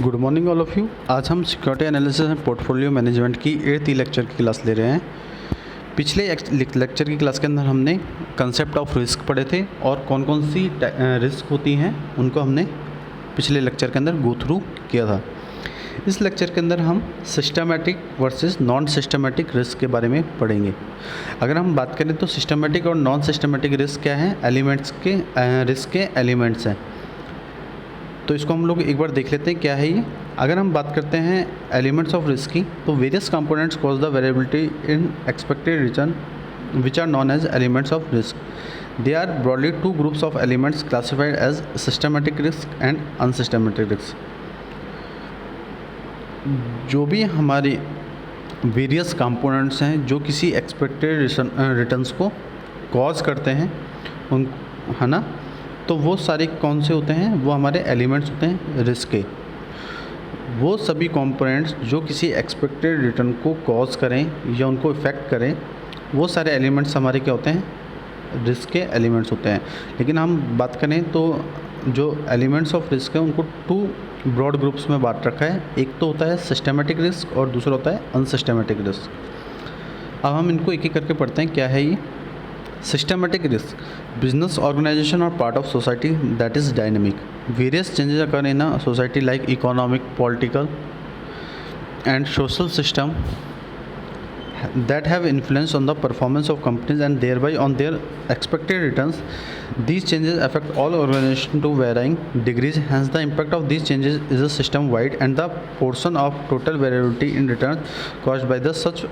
Good morning all of you. आज हम security analysis and portfolio management की 8th lecture की क्लास ले रहे हैं। पिछले लेक्चर की क्लास के अंदर हमने कंसेप्ट ऑफ रिस्क पढ़े थे और कौन कौन सी रिस्क होती हैं उनको हमने पिछले लेक्चर के अंदर गो थ्रू किया था। इस लेक्चर के अंदर हम systematic versus non systematic risk के बारे में पढ़ेंगे। अगर हम बात करें तो सिस्टमेटिक और नॉन सिस्टमेटिक रिस्क क्या है, एलिमेंट्स के रिस्क के एलिमेंट्स हैं। तो इसको हम लोग एक बार देख लेते हैं क्या है ये। अगर हम बात करते हैं एलिमेंट्स ऑफ रिस्क की, तो various components cause the variability in expected return which are known as elements of risk. They are broadly two groups of elements classified as systematic risk and unsystematic risk. जो भी हमारे various components हैं जो किसी expected returns को cause करते हैं उन, है ना, तो वो सारे कौन से होते हैं, वो हमारे एलिमेंट्स होते हैं रिस्क के। वो सभी कंपोनेंट्स जो किसी एक्सपेक्टेड रिटर्न को कॉज करें या उनको इफ़ेक्ट करें, वो सारे एलिमेंट्स हमारे क्या होते हैं, रिस्क के एलिमेंट्स होते हैं। लेकिन हम बात करें तो जो एलिमेंट्स ऑफ रिस्क है उनको टू ब्रॉड ग्रुप्स में बांट रखा है। एक तो होता है सिस्टमेटिक रिस्क और दूसरा होता है अनसिस्टमेटिक रिस्क। अब हम इनको एक एक करके पढ़ते हैं क्या है ये। Systematic risk, business organization or part of society that is dynamic. Various changes occur in a society like economic, political and social system that have influence on the performance of companies and thereby on their expected returns. These changes affect all organizations to varying degrees. Hence, the impact of these changes is a system-wide, and the portion of total variability in returns caused by the such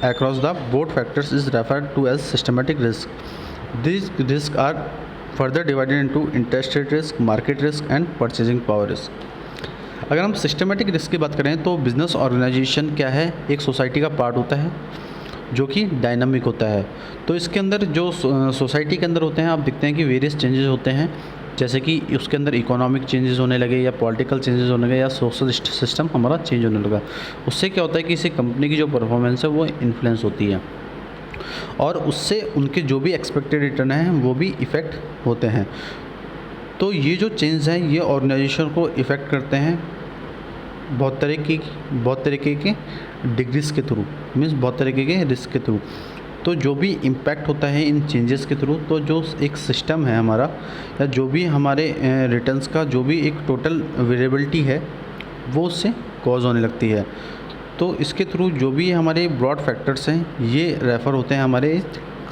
across the board factors is referred to as systematic risk. These risks are further divided into interest rate risk, market risk and purchasing power risk. अगर हम systematic risk की बात करें तो business organisation क्या है, एक society का पार्ट होता है जो कि डायनामिक होता है। तो इसके अंदर जो सोसाइटी के अंदर होते हैं, आप देखते हैं कि वेरियस चेंजेस होते हैं, जैसे कि उसके अंदर इकोनॉमिक चेंजेस होने लगे या पॉलिटिकल चेंजेस होने लगे या सोशल सिस्टम हमारा चेंज होने लगा। उससे क्या होता है कि इसी कंपनी की जो परफॉर्मेंस है वो इन्फ्लुएंस होती है और उससे उनके जो भी एक्सपेक्टेड रिटर्न हैं वो भी इफ़ेक्ट होते हैं। तो ये जो चेंज हैं ये ऑर्गेनाइजेशन को इफ़ेक्ट करते हैं बहुत तरीके के डिग्रीज के थ्रू, मीन्स बहुत तरीके के रिस्क के थ्रू। तो जो भी इम्पैक्ट होता है इन चेंजेस के थ्रू, तो जो एक सिस्टम है हमारा या जो भी हमारे रिटर्न्स का जो भी एक टोटल वेरिएबिलिटी है वो उससे कॉज होने लगती है। तो इसके थ्रू जो भी हमारे ब्रॉड फैक्टर्स हैं ये रेफ़र होते हैं हमारे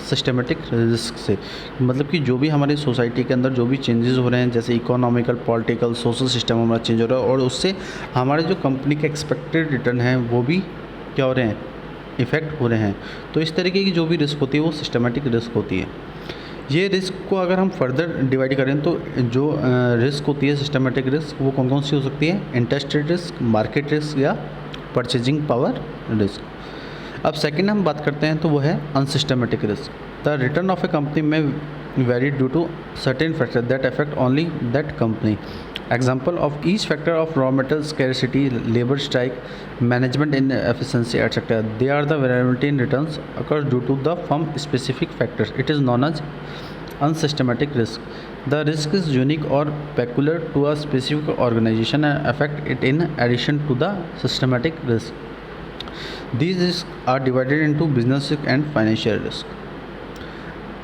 सिस्टमेटिक रिस्क से। मतलब कि जो भी हमारी सोसाइटी के अंदर जो भी चेंजेस हो रहे हैं, जैसे इकोनॉमिकल, पॉलिटिकल, सोशल सिस्टम हमारा चेंज हो रहा है और उससे हमारे जो कंपनी के एक्सपेक्टेड रिटर्न हैं वो भी क्या हो रहे हैं, इफ़ेक्ट हो रहे हैं। तो इस तरीके की जो भी रिस्क होती है वो सिस्टमेटिक रिस्क होती है। ये रिस्क को अगर हम फर्दर डिवाइड करें तो जो रिस्क होती है सिस्टमेटिक रिस्क वो कौन कौन सी हो सकती है, interest rate risk, market risk या परचेजिंग पावर रिस्क। अब सेकंड हम बात करते हैं तो वो है unsystematic risk. The return of a company may vary due to certain factor that affect only that company. Example of each factor of raw material scarcity, labor strike, management inefficiency, etc. They are the variability in returns occurs due to the firm specific factors. It is known as unsystematic risk. The risk is unique or peculiar to a specific organization and affect it in addition to the systematic risk. These risks are divided into business risk and financial risk.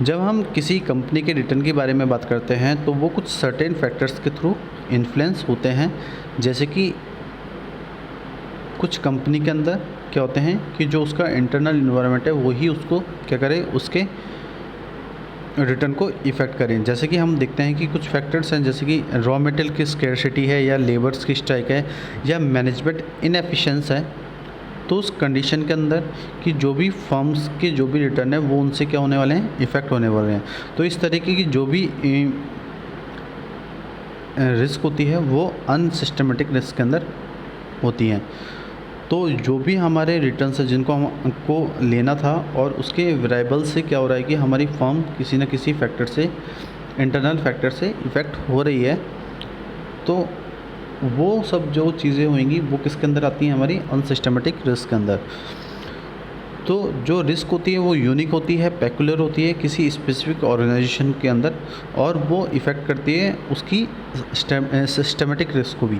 जब हम किसी company के return के बारे में बात करते हैं तो वो कुछ सर्टेन फैक्टर्स के थ्रू इन्फ्लुएंस होते हैं। जैसे कि कुछ कंपनी के अंदर क्या होते हैं कि जो उसका इंटरनल इन्वायरमेंट है वही उसको क्या करे, उसके रिटर्न को इफ़ेक्ट करें। जैसे कि हम देखते हैं कि कुछ फैक्टर्स हैं, जैसे कि रॉ मटेरियल की स्कैरसिटी है या लेबर्स की स्ट्राइक है या मैनेजमेंट इनएफिशिएंस है। तो उस कंडीशन के अंदर कि जो भी फर्म्स के जो भी रिटर्न है वो उनसे क्या होने वाले हैं, इफ़ेक्ट होने वाले हैं। तो इस तरीके की जो भी रिस्क होती है वो अनसिस्टमेटिक रिस्क के अंदर होती हैं। तो जो भी हमारे रिटर्न्स है जिनको हमको लेना था और उसके वेरिएबल से क्या हो रहा है कि हमारी फर्म किसी न किसी फैक्टर से, इंटरनल फैक्टर से इफ़ेक्ट हो रही है, तो वो सब जो चीज़ें होंगी वो किसके अंदर आती हैं, हमारी अनसिस्टमेटिक रिस्क के अंदर। तो जो रिस्क होती है वो यूनिक होती है, पेकुलर होती है किसी स्पेसिफिक ऑर्गेनाइजेशन के अंदर और वो इफ़ेक्ट करती है उसकी सिस्टमेटिक रिस्क को भी।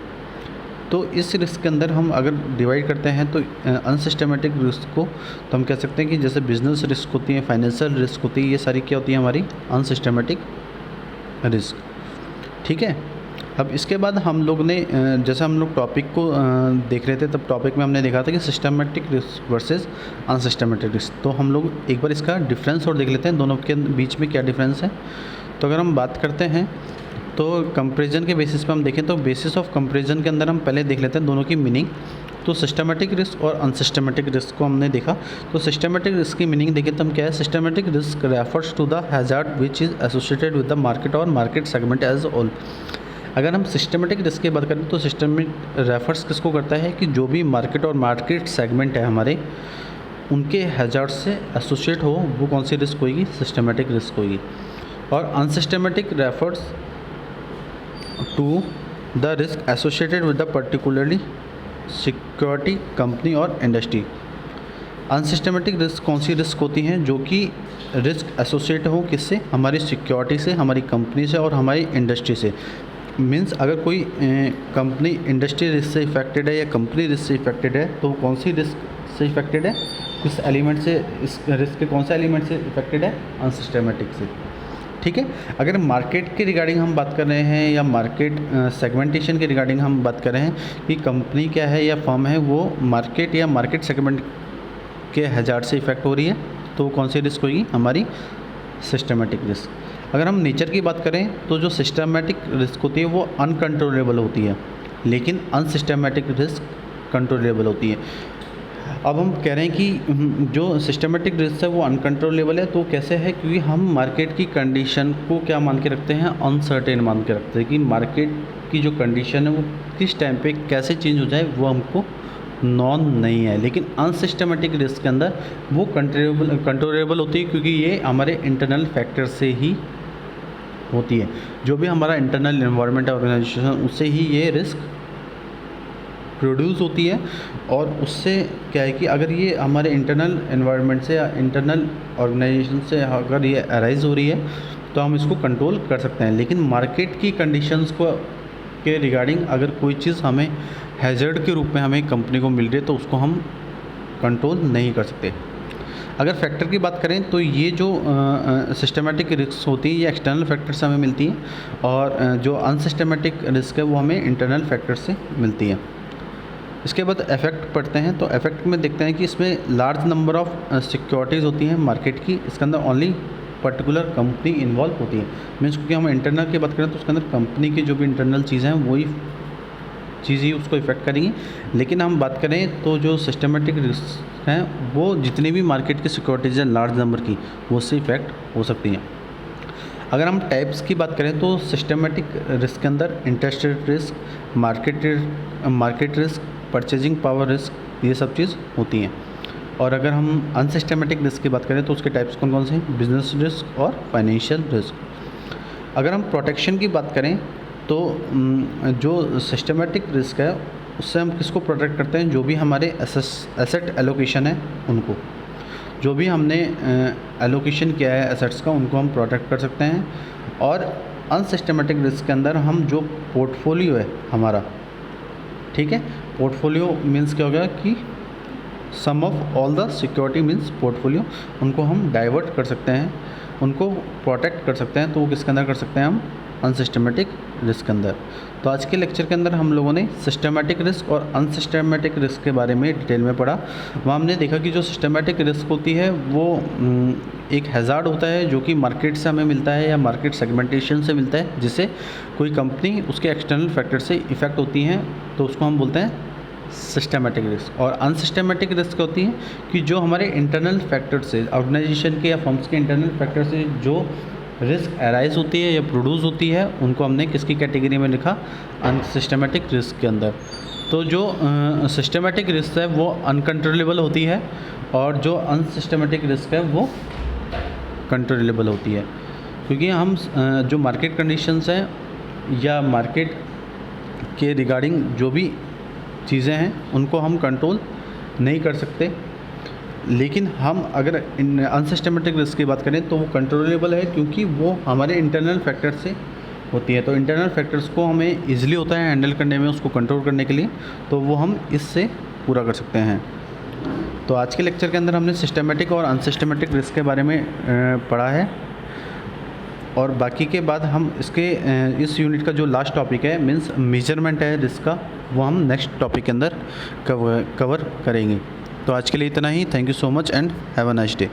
तो इस रिस्क के अंदर हम अगर डिवाइड करते हैं तो अनसिस्टमेटिक रिस्क को तो हम कह सकते हैं कि जैसे बिजनेस रिस्क होती है, फाइनेंशियल रिस्क होती है, ये सारी क्या होती है हमारी अनसिस्टमेटिक रिस्क। ठीक है। अब इसके बाद हम लोग ने जैसे हम लोग टॉपिक को देख रहे थे, तब टॉपिक में हमने देखा था कि systematic risk versus unsystematic risk. तो हम लोग एक बार इसका डिफरेंस और देख लेते हैं, दोनों के बीच में क्या डिफरेंस है। तो अगर हम बात करते हैं तो कंपैरिजन के बेसिस पे हम देखें तो बेसिस ऑफ कंपैरिजन के अंदर हम पहले देख लेते हैं दोनों की मीनिंग। तो सिस्टमेटिक रिस्क और अनसिस्टमेटिक रिस्क को हमने देखा। तो सिस्टमेटिक रिस्क की मीनिंग देखें तो हम क्या है, systematic risk refers to the hazard which is associated with the market और मार्केट सेगमेंट एज ऑल। अगर हम सिस्टमेटिक रिस्क की बात करें तो सिस्टमेटिक रेफर्स किसको करता है कि जो भी मार्केट और मार्केट सेगमेंट है हमारे, उनके हैज़ार्ड से एसोसिएट हो, वो कौन सी रिस्क होगी, सिस्टमेटिक रिस्क होगी। और unsystematic refers to the risk associated with the particularly security company और इंडस्ट्री। अनसिस्टमेटिक रिस्क कौन सी रिस्क होती हैं, जो कि रिस्क एसोसिएट हो किससे, हमारी सिक्योरिटी से, हमारी कंपनी से और हमारी इंडस्ट्री से। मीन्स अगर कोई कंपनी इंडस्ट्री रिस्क से इफेक्टेड है या कंपनी रिस्क से इफेक्टेड है, तो कौन सी रिस्क से इफेक्टेड है, किस एलिमेंट से, इस रिस्क के कौन सा एलिमेंट से इफेक्टेड है, अनसिस्टमेटिक से। ठीक है। अगर मार्केट के रिगार्डिंग हम बात कर रहे हैं या मार्केट सेगमेंटेशन के रिगार्डिंग हम बात कर रहे हैं कि कंपनी क्या है या फर्म है, वो मार्केट या मार्केट सेगमेंट के हैज़ार्ड से इफेक्ट हो रही है, तो कौन सी रिस्क होगी, हमारी सिस्टमेटिक रिस्क। अगर हम नेचर की बात करें तो जो सिस्टमेटिक रिस्क होती है वो अनकंट्रोलेबल होती है, लेकिन अनसिस्टमेटिक रिस्क कंट्रोलेबल होती है। अब हम कह रहे हैं कि जो सिस्टमेटिक रिस्क है वो अनकंट्रोलेबल है, तो कैसे है, क्योंकि हम मार्केट की कंडीशन को क्या मान के रखते हैं, अनसर्टेन मान के रखते हैं कि मार्केट की जो कंडीशन है वो किस टाइम पे कैसे चेंज हो जाए वो हमको नॉन नहीं है। लेकिन अनसिस्टमेटिक रिस्क के अंदर वो कंट्रोलेबल होती है, क्योंकि ये हमारे इंटरनल फैक्टर से ही होती है। जो भी हमारा इंटरनल एनवायरनमेंट है ऑर्गेनाइजेशन, उससे ही ये रिस्क प्रोड्यूस होती है। और उससे क्या है कि अगर ये हमारे इंटरनल एनवायरनमेंट से या इंटरनल ऑर्गेनाइजेशन से अगर ये अराइज हो रही है तो हम इसको कंट्रोल कर सकते हैं। लेकिन मार्केट की कंडीशंस को के रिगार्डिंग अगर कोई चीज़ हमें हैज़र्ड के रूप में हमें कंपनी को मिल रही है तो उसको हम कंट्रोल नहीं कर सकते। अगर फैक्टर की बात करें तो ये जो सिस्टमेटिक रिस्क होती है ये एक्सटर्नल फैक्टर से हमें मिलती है, और जो अनसिस्टमेटिक रिस्क है वो हमें इंटरनल फैक्टर से मिलती है। इसके बाद इफेक्ट पढ़ते हैं। तो इफेक्ट में देखते हैं कि इसमें लार्ज नंबर ऑफ सिक्योरिटीज़ होती हैं मार्केट की, इसके अंदर ओनली पर्टिकुलर कंपनी इन्वॉल्व होती है। मीन्स क्योंकि हम इंटरनल की बात करें तो उसके अंदर कंपनी की जो भी इंटरनल चीज़ें हैं वही चीज़ ही उसको इफ़ेक्ट करेंगी। लेकिन हम बात करें तो जो सिस्टमेटिक रिस्क हैं वो जितनी भी मार्केट की सिक्योरिटीज़ हैं लार्ज नंबर की, वो उससे इफ़ेक्ट हो सकती हैं। अगर हम टाइप्स की बात करें तो सिस्टमेटिक रिस्क के अंदर interest rate risk, market risk, purchasing power risk, ये सब चीज़ होती हैं। और अगर हम अनसिस्टमेटिक रिस्क की बात करें तो उसके टाइप्स कौन कौन से हैं, बिजनेस रिस्क और फाइनेंशियल रिस्क। अगर हम प्रोटेक्शन की बात करें तो जो सिस्टमेटिक रिस्क है उससे हम किसको प्रोटेक्ट करते हैं, जो भी हमारे एसेट एलोकेशन है उनको, जो भी हमने एलोकेशन किया है एसेट्स का, उनको हम प्रोटेक्ट कर सकते हैं। और अनसिस्टमेटिक रिस्क के अंदर हम जो पोर्टफोलियो है हमारा, ठीक है, पोर्टफोलियो मीन्स क्या हो गया कि sum of all the security means portfolio, उनको हम डाइवर्ट कर सकते हैं, उनको प्रोटेक्ट कर सकते हैं। तो वो किसके अंदर कर सकते हैं हम, अनसिस्टमेटिक रिस्क के अंदर। तो आज के लेक्चर के अंदर हम लोगों ने सिस्टमेटिक रिस्क और अनसिस्टमेटिक रिस्क के बारे में डिटेल में पढ़ा। वहाँ हमने देखा कि जो सिस्टमेटिक रिस्क होती है वो एक हैज़ार्ड होता है जो कि मार्केट से हमें मिलता है या मार्केट सेगमेंटेशन से मिलता है, जिससे कोई कंपनी उसके एक्सटर्नल फैक्टर से इफ़ेक्ट होती हैं, तो उसको हम बोलते हैं सिस्टमेटिक रिस्क। और अनसिस्टमेटिक रिस्क होती है कि जो हमारे इंटरनल फैक्टर से, ऑर्गेनाइजेशन के या फर्म्स के इंटरनल फैक्टर से जो रिस्क अराइज होती है या प्रोड्यूस होती है, उनको हमने किसकी कैटेगरी में लिखा, अनसिस्टमेटिक रिस्क के अंदर। तो जो सिस्टमेटिक रिस्क है वो अनकंट्रोलेबल होती है, और जो अनसिस्टमेटिक रिस्क है वो कंट्रोलेबल होती है। क्योंकि हम जो मार्केट कंडीशंस हैं या मार्केट के रिगार्डिंग जो भी चीज़ें हैं उनको हम कंट्रोल नहीं कर सकते। लेकिन हम अगर अनसिस्टमेटिक रिस्क की बात करें तो वो कंट्रोलेबल है, क्योंकि वो हमारे इंटरनल फैक्टर से होती है। तो इंटरनल फैक्टर्स को हमें ईजिली होता है हैंडल करने में, उसको कंट्रोल करने के लिए, तो वो हम इससे पूरा कर सकते हैं। तो आज के लेक्चर के अंदर हमने सिस्टमेटिक और अनसिस्टमेटिक रिस्क के बारे में पढ़ा है, और बाकी के बाद हम इसके इस यूनिट का जो लास्ट टॉपिक है मीन्स मेजरमेंट है रिस्क का, वो हम नेक्स्ट टॉपिक के अंदर कवर करेंगे। तो आज के लिए इतना ही। Thank you so much and have a nice day.